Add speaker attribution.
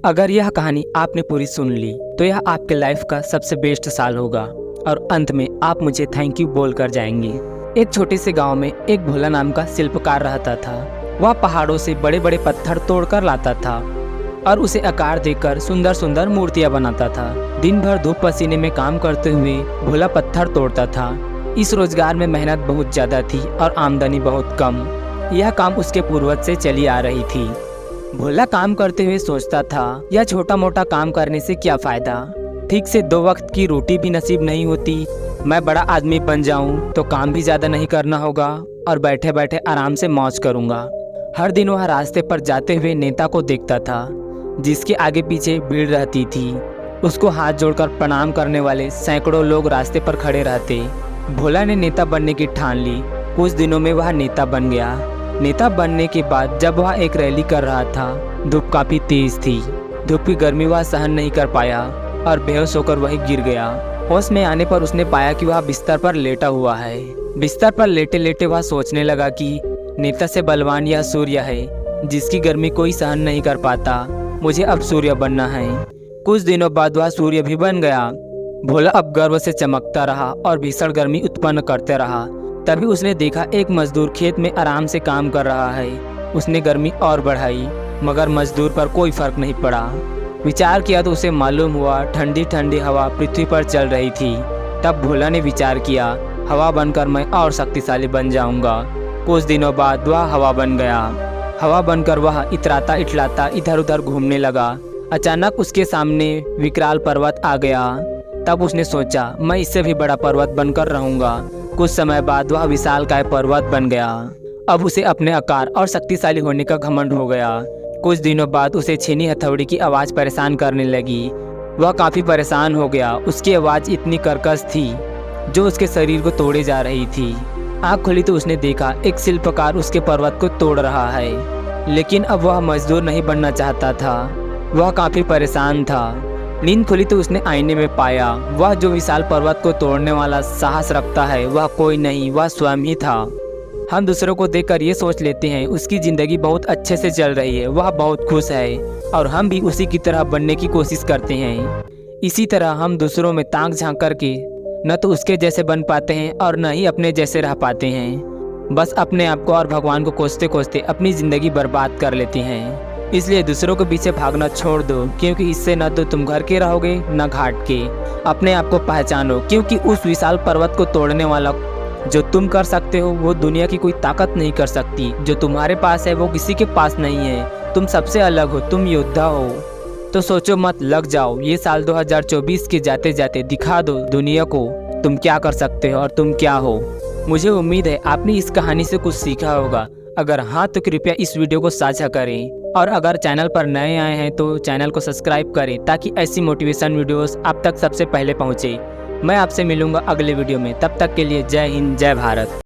Speaker 1: अगर यह कहानी आपने पूरी सुन ली तो यह आपके लाइफ का सबसे बेस्ट साल होगा और अंत में आप मुझे थैंक यू बोल कर जाएंगे। एक छोटे से गांव में एक भोला नाम का शिल्पकार रहता था। वह पहाड़ों से बड़े बड़े पत्थर तोड़कर लाता था और उसे आकार देकर सुंदर सुंदर मूर्तियां बनाता था। दिन भर धूप पसीने में काम करते हुए भोला पत्थर तोड़ता था। इस रोजगार में मेहनत बहुत ज़्यादा थी और आमदनी बहुत कम। यह काम उसके पूर्वज से चली आ रही थी। भोला काम करते हुए सोचता था, यह छोटा मोटा काम करने से क्या फ़ायदा। ठीक से 2 वक्त की रोटी भी नसीब नहीं होती। मैं बड़ा आदमी बन जाऊं तो काम भी ज़्यादा नहीं करना होगा और बैठे बैठे आराम से मौज करूंगा। हर दिन वह रास्ते पर जाते हुए नेता को देखता था, जिसके आगे पीछे भीड़ रहती थी। उसको हाथ जोड़कर प्रणाम करने वाले सैकड़ों लोग रास्ते पर खड़े रहते। भोला ने नेता बनने की ठान ली। कुछ दिनों में वह नेता बन गया। नेता बनने के बाद जब वह एक रैली कर रहा था, धूप काफ़ी तेज थी। धूप की गर्मी वह सहन नहीं कर पाया और बेहोश होकर वहीं गिर गया। होश में आने पर उसने पाया कि वह बिस्तर पर लेटा हुआ है। बिस्तर पर लेटे लेटे वह सोचने लगा कि नेता से बलवान यह सूर्य है, जिसकी गर्मी कोई सहन नहीं कर पाता। मुझे अब सूर्य बनना है। कुछ दिनों बाद वह सूर्य भी बन गया। भोला अब गर्व से चमकता रहा और भीषण गर्मी उत्पन्न करते रहा। तभी उसने देखा एक मजदूर खेत में आराम से काम कर रहा है। उसने गर्मी और बढ़ाई, मगर मजदूर पर कोई फर्क नहीं पड़ा। विचार किया तो उसे मालूम हुआ ठंडी ठंडी हवा पृथ्वी पर चल रही थी। तब भोला ने विचार किया, हवा बनकर मैं और शक्तिशाली बन जाऊंगा। कुछ दिनों बाद वह हवा बन गया। हवा बनकर वह इतराता इटलाता इधर उधर घूमने लगा। अचानक उसके सामने विकराल पर्वत आ गया। तब उसने सोचा, मैं इससे भी बड़ा पर्वत बनकर रहूंगा। कुछ समय बाद वह विशालकाय पर्वत बन गया। अब उसे अपने आकार और शक्तिशाली होने का घमंड हो गया। कुछ दिनों बाद उसे छीनी हथौड़ी की आवाज़ परेशान करने लगी। वह काफ़ी परेशान हो गया। उसकी आवाज़ इतनी कर्कश थी जो उसके शरीर को तोड़े जा रही थी। आँख खुली तो उसने देखा एक शिल्पकार उसके पर्वत को तोड़ रहा है। लेकिन अब वह मजदूर नहीं बनना चाहता था। वह काफ़ी परेशान था। नींद खुली तो उसने आईने में पाया, वह जो विशाल पर्वत को तोड़ने वाला साहस रखता है वह कोई नहीं, वह स्वयं ही था। हम दूसरों को देखकर ये सोच लेते हैं उसकी ज़िंदगी बहुत अच्छे से चल रही है, वह बहुत खुश है और हम भी उसी की तरह बनने की कोशिश करते हैं। इसी तरह हम दूसरों में ताक झांक करके न तो उसके जैसे बन पाते हैं और न ही अपने जैसे रह पाते हैं। बस अपने आप को और भगवान को कोसते कोसते अपनी ज़िंदगी बर्बाद कर लेते हैं। इसलिए दूसरों के पीछे भागना छोड़ दो, क्योंकि इससे न तो तुम घर के रहोगे न घाट के। अपने आप को पहचानो, क्योंकि उस विशाल पर्वत को तोड़ने वाला जो तुम कर सकते हो वो दुनिया की कोई ताकत नहीं कर सकती। जो तुम्हारे पास है वो किसी के पास नहीं है। तुम सबसे अलग हो, तुम योद्धा हो। तो सोचो मत, लग जाओ। ये साल 2024 के जाते जाते दिखा दो दुनिया को तुम क्या कर सकते हो और तुम क्या हो। मुझे उम्मीद है आपने इस कहानी से कुछ सीखा होगा। अगर हाँ तो कृपया इस वीडियो को साझा करें और अगर चैनल पर नए आए हैं तो चैनल को सब्सक्राइब करें ताकि ऐसी मोटिवेशन वीडियोस आप तक सबसे पहले पहुंचे। मैं आपसे मिलूंगा अगले वीडियो में। तब तक के लिए जय हिंद, जय भारत।